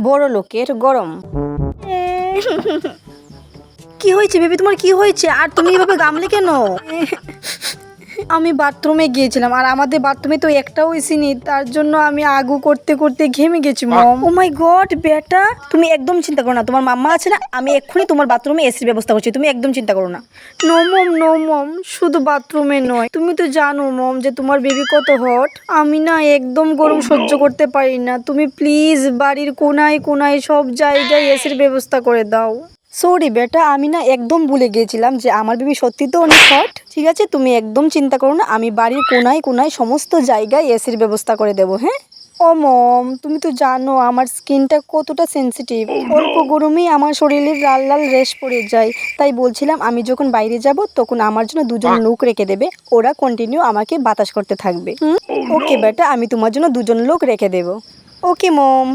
বড় লোকের গরম। কি হয়েছে বেবি, তোমার কি হয়েছে? আর তুমি এভাবে গামলে কেন? আমি বাথরুমে গিয়েছিলাম, আর আমাদের বাথরুমে তো একটাও এসি নেই, তার জন্য আমি আগু করতে করতে ঘেমে গেছি মম। ও মাই গড বেটা, তুমি একদম চিন্তা করো না, তোমার মাম্মা আছে না, আমি এক্ষুনি তোমার বাথরুমে এসির ব্যবস্থা করছি, তুমি একদম চিন্তা করো না। নো মম, শুধু বাথরুমে নয়, তুমি তো জানো মম যে তোমার বেবি কত হট। আমি না একদম গরম সহ্য করতে পারি না, তুমি প্লিজ বাড়ির কোনায় কোনায় সব জায়গায় এসির ব্যবস্থা করে দাও। সরি বেটা, আমি না একদম ভুলে গিয়েছিলাম যে আমার বেবি সত্যি তো অনেক হট। ঠিক আছে, তুমি একদম চিন্তা করো না, আমি বাড়ির কোনায় কোনায় সমস্ত জায়গায় এসির ব্যবস্থা করে দেবো। হ্যাঁ ও মম, তুমি তো জানো আমার স্কিনটা কতটা সেনসিটিভ, অল্প গরমেই আমার শরীরে লাল লাল রেশ পড়ে যায়। তাই বলছিলাম আমি যখন বাইরে যাব তখন আমার জন্য দুজন লোক রেখে দেবে, ওরা কন্টিনিউ আমাকে বাতাস করতে থাকবে। ওকে বেটা, আমি তোমার জন্য দুজন লোক রেখে দেবো। ওকে মম।